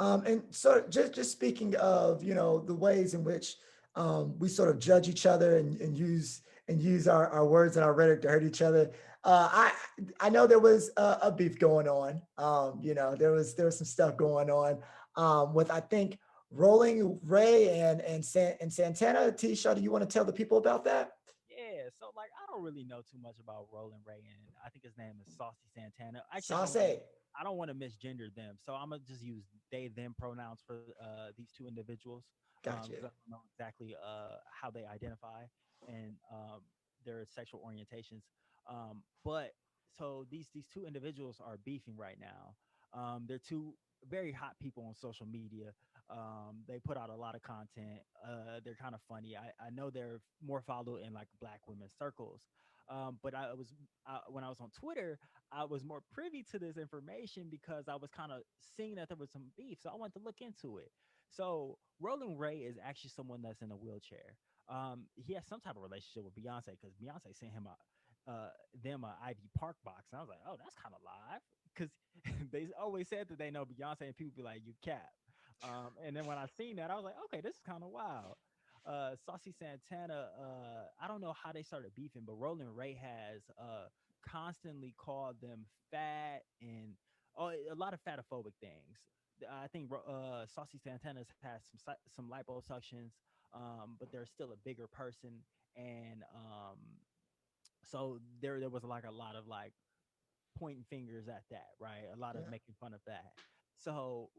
And so just speaking of, the ways in which we sort of judge each other and use our words and our rhetoric to hurt each other. I know there was a beef going on. There was some stuff going on with, I think, Rolling Ray and Santana. T-Shaw, do you want to tell the people about that? Yeah, so like I don't really know too much about Roland Ray, and I think his name is Saucy Santana. Actually, Sauce. I don't want to misgender them, so I'm gonna just use they them pronouns for these two individuals because I Gotcha. don't know exactly how they identify and their sexual orientations. But so these two individuals are beefing right now. They're two very hot people on social media. They put out a lot of content. They're kind of funny. I know they're more followed in like black women's circles. But when I was on Twitter, I was more privy to this information because I was kind of seeing that there was some beef. So I wanted to look into it. So Roland Ray is actually someone that's in a wheelchair. He has some type of relationship with Beyonce because Beyonce sent him them a Ivy Park box. And I was like, oh, that's kind of live because they always said that they know Beyonce, and people be like, you cap. And then when I seen that, I was like, okay, this is kind of wild. Saucy Santana, I don't know how they started beefing, but Roland Ray has constantly called them fat and a lot of fatophobic things. I think Saucy Santana's has some liposuctions, but they're still a bigger person, and so there was like a lot of like pointing fingers at that, right? A lot of Yeah. making fun of that. So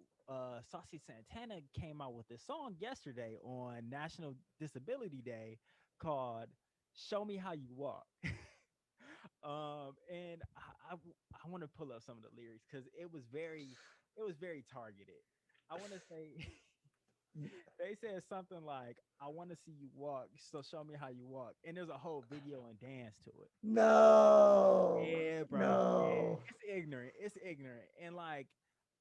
Saucy Santana came out with this song yesterday on National Disability Day called "Show Me How You Walk." And I want to pull up some of the lyrics because it was very targeted. I want to say they said something like, "I want to see you walk, so show me how you walk," and there's a whole video and dance to it. No, Yeah, bro. Yeah, no. it's ignorant. It's ignorant. And like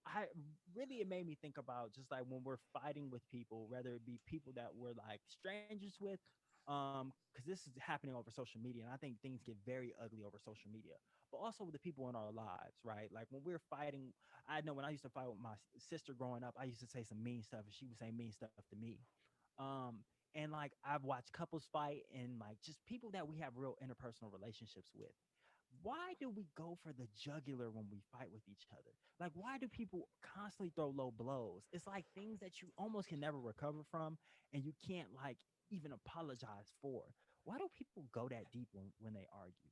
I really it made me think about just like when we're fighting with people, whether it be people that we're like strangers with, because this is happening over social media, and I think things get very ugly over social media. But also with the people in our lives, right? Like when we're fighting, I know when I used to fight with my sister growing up, I used to say some mean stuff, and she would say mean stuff to me. Um, and like I've watched couples fight, and like just people that we have real interpersonal relationships with. Why do we go for the jugular when we fight with each other? Like, why do people constantly throw low blows? It's like things that you almost can never recover from, and you can't like even apologize for. Why do people go that deep when they argue?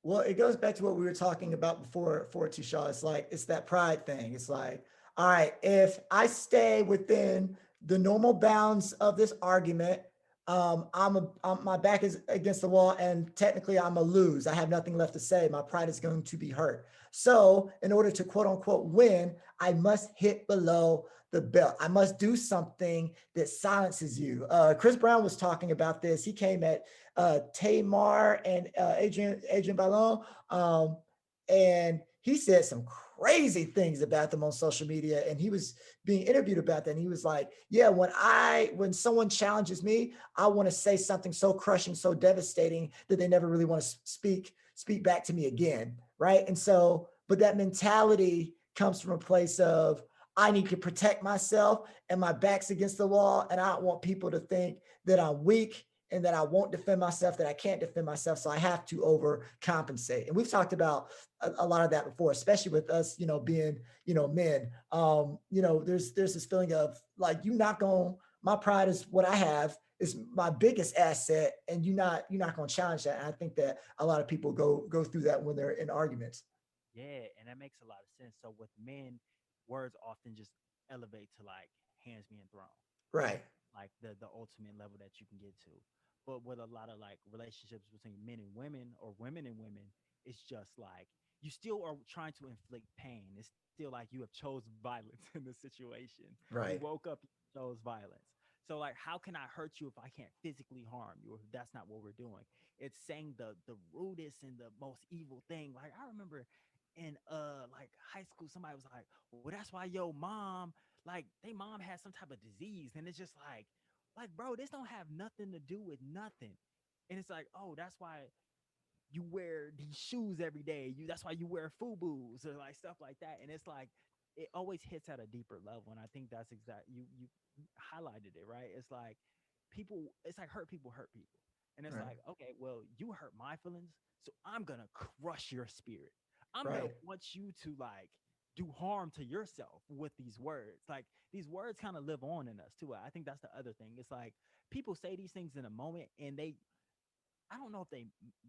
Well, it goes back to what we were talking about before Tisha. It's like it's that pride thing. It's like, all right, if I stay within the normal bounds of this argument, my back is against the wall, and technically I'm a lose. I have nothing left to say. My pride is going to be hurt. So, in order to quote unquote win, I must hit below the belt. I must do something that silences you. Chris Brown was talking about this. He came at Tamar and Adrian Ballon, and he said some crazy things about them on social media. And he was being interviewed about that. And he was like, "Yeah, when someone challenges me, I want to say something so crushing, so devastating that they never really want to speak back to me again, right?" And so, but that mentality comes from a place of I need to protect myself and my back's against the wall, and I don't want people to think that I'm weak and that I won't defend myself, that I can't defend myself. So I have to overcompensate. And we've talked about a lot of that before, especially with us, being, men. There's this feeling of like you not going, my pride is what I have, is my biggest asset, and you're not gonna challenge that. And I think that a lot of people go through that when they're in arguments. Yeah, and that makes a lot of sense. So with men, words often just elevate to like hands being thrown, Right. like the ultimate level that you can get to. But with a lot of like relationships between men and women or women and women, it's just like you still are trying to inflict pain. It's still like you have chose violence in the situation. You Right. woke up, you chose violence. So like how can I hurt you if I can't physically harm you? If that's not what we're doing. It's saying the rudest and the most evil thing. Like I remember in like high school, somebody was like, well, that's why your mom, like they mom has some type of disease. And it's just like, bro, this don't have nothing to do with nothing. And it's like, oh, that's why you wear these shoes every day. That's why you wear FUBUs or like stuff like that. And it's like it always hits at a deeper level. And I think that's exact you highlighted it, right? It's like people, it's like hurt people. And it's Right. like, okay, well, you hurt my feelings, so I'm gonna crush your spirit. I'm gonna Right. want you to like do harm to yourself with these words. Like these words kind of live on in us too. I think that's the other thing. It's like people say these things in a moment and they, I don't know if they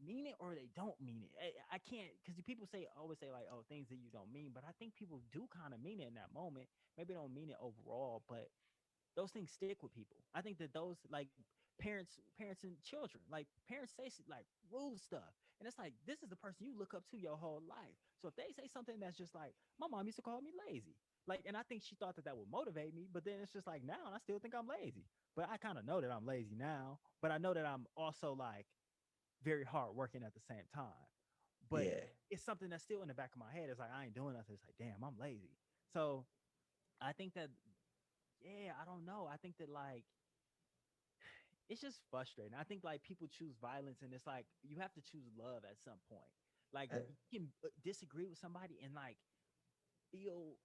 mean it or they don't mean it. I can't, because people say, always say like, oh, things that you don't mean, but I think people do kind of mean it in that moment. Maybe they don't mean it overall, but those things stick with people. I think that those like parents and children, like parents say like rude stuff, and it's like this is the person you look up to your whole life. So if they say something that's just like, my mom used to call me lazy, like, and I think she thought that that would motivate me, but then it's just like now I still think I'm lazy, but I kind of know that I'm lazy now, but I know that I'm also like very hard working at the same time. But Yeah. it's something that's still in the back of my head. It's like I ain't doing nothing. It's like, damn, I'm lazy. So I think that, yeah, I don't know. I think that like it's just frustrating. I think like people choose violence, and it's like you have to choose love at some point. Like Uh, you can disagree with somebody and like feel,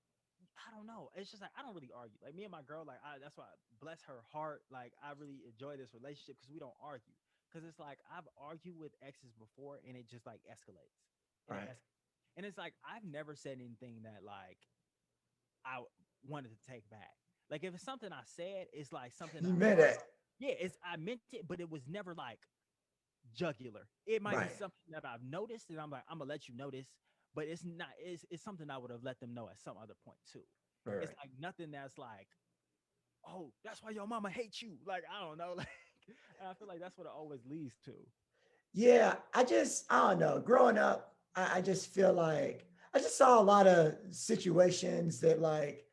I don't know. It's just like I don't really argue. Like me and my girl, like that's why bless her heart. Like I really enjoy this relationship because we don't argue. Because it's like I've argued with exes before, and it just like escalates, and right. and it's like I've never said anything that like I wanted to take back. Like if it's something I said, it's like something You I meant heard. it. Yeah, it's I meant it, but it was never like jugular. It might be Right. something that I've noticed, and I'm like, I'm gonna let you know this, but it's not. It's something I would have let them know at some other point too. It's Right. like nothing that's like, oh, that's why your mama hates you. Like I don't know, like, and I feel like that's what it always leads to. Yeah, I don't know. Growing up, I just feel like I just saw a lot of situations that, like,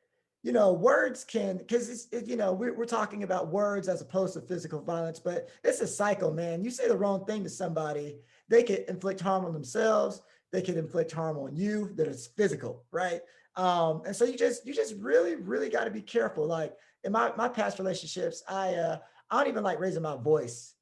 words can, because we're talking about words as opposed to physical violence, but it's a cycle, man. You say the wrong thing to somebody, they could inflict harm on themselves, they could inflict harm on you, that is physical, right? And so you just really, really got to be careful. Like in my past relationships, I don't even like raising my voice.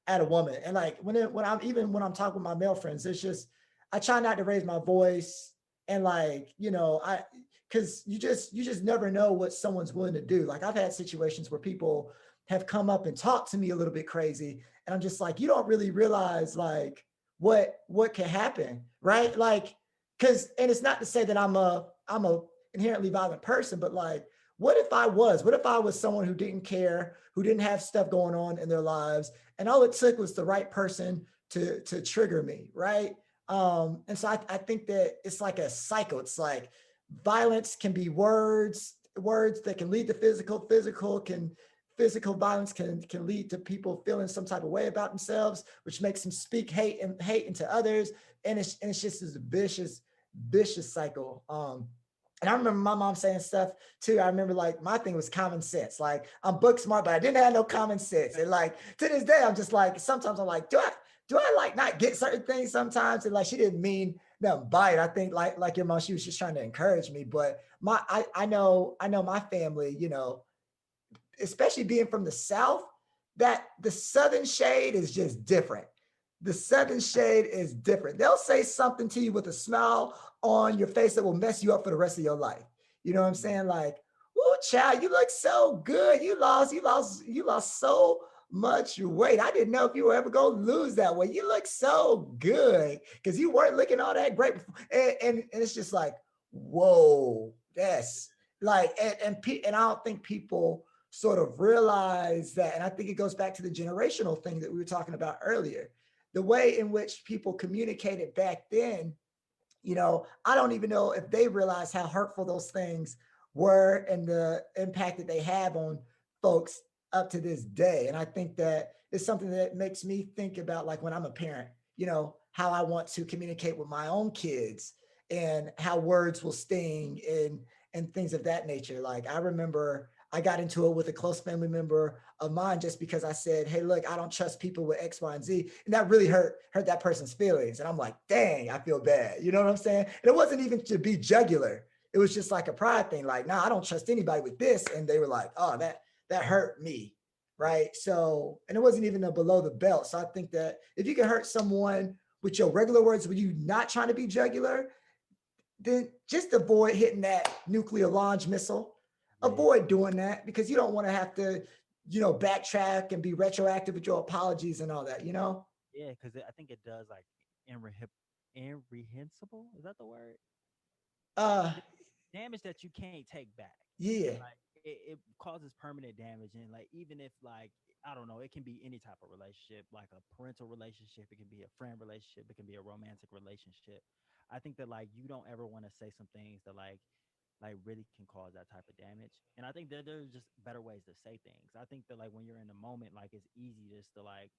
At a woman. And like when I'm talking with my male friends, it's just I try not to raise my voice and like, I because you just never know what someone's willing to do. Like I've had situations where people have come up and talked to me a little bit crazy. And I'm just like, you don't really realize like what can happen, right? Like, and it's not to say that I'm a inherently violent person, but like what if I was someone who didn't care, who didn't have stuff going on in their lives, and all it took was the right person to trigger me, right? And so I think that it's like a cycle. It's like violence can be words that can lead to physical violence can lead to people feeling some type of way about themselves, which makes them speak hate into others, and it's just this vicious cycle. And I remember my mom saying stuff too. I remember like my thing was common sense. Like I'm book smart, but I didn't have no common sense. And like to this day, I'm just like sometimes I'm like, do I like not get certain things sometimes? And like she didn't mean nothing by it. I think like your mom, she was just trying to encourage me. But I know my family, especially being from the South, that the Southern shade is just different. The Southern shade is different. They'll say something to you with a smile on your face that will mess you up for the rest of your life. You know what I'm Mm. saying? Like, oh, child, you look so good. You lost so much weight. I didn't know if you were ever gonna lose that weight. You look so good because you weren't looking all that great before. And it's just like, whoa, that's like, and I don't think people sort of realize that. And I think it goes back to the generational thing that we were talking about earlier. The way in which people communicated back then, I don't even know if they realize how hurtful those things were and the impact that they have on folks up to this day. And I think that it's something that makes me think about like when I'm a parent, how I want to communicate with my own kids and how words will sting and things of that nature. Like I remember I got into it with a close family member of mine just because I said, "Hey, look, I don't trust people with X, Y, and Z," and that really hurt that person's feelings. And I'm like, "Dang, I feel bad." You know what I'm saying? And it wasn't even to be jugular. It was just like a pride thing. Like, "Nah, I don't trust anybody with this," and they were like, "Oh, that hurt me." Right. So, and it wasn't even a below the belt. So I think that if you can hurt someone with your regular words, when you not trying to be jugular, then just avoid hitting that nuclear launch missile. Yeah, Avoid doing that because you don't want to have to, backtrack and be retroactive with your apologies and all that, you know? yeah, because I think it does like imrehensible. Is that the word? Uh, D- Damage that you can't take back. yeah, Like it causes permanent damage, and like even if like I don't know, it can be any type of relationship, like a parental relationship, it can be a friend relationship, it can be a romantic relationship. I think that like you don't ever want to say some things that like really can cause that type of damage. And I think that there's just better ways to say things. I think that like when you're in the moment, like it's easy just to like,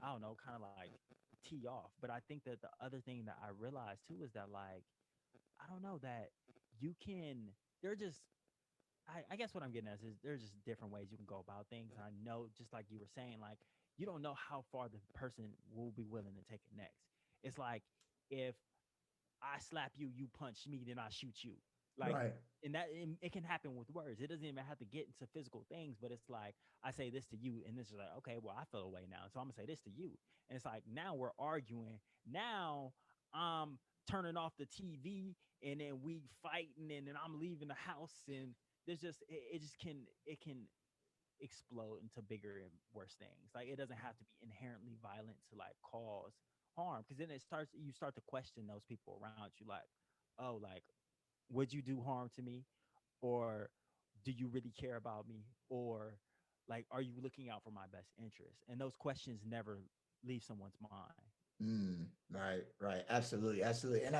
I don't know, kind of like tee off. But I think that the other thing that I realized too is that like, I don't know that you can, they're just, I guess what I'm getting at is there's just different ways you can go about things. And I know, just like you were saying, like, you don't know how far the person will be willing to take it next. It's like, if I slap you, you punch me, then I shoot you. Like, right. and that it can happen with words. It doesn't even have to get into physical things, but it's like I say this to you, and this is like, okay, well, I feel away now, so I'm gonna say this to you, and it's like now we're arguing. Now I'm turning off the TV, and then we fighting, and then I'm leaving the house, and there's just it just can explode into bigger and worse things. Like it doesn't have to be inherently violent to like cause harm, because then you start to question those people around you, like, oh, like, would you do harm to me, or do you really care about me, or like, are you looking out for my best interest? And those questions never leave someone's mind. Right, right. Absolutely, absolutely. And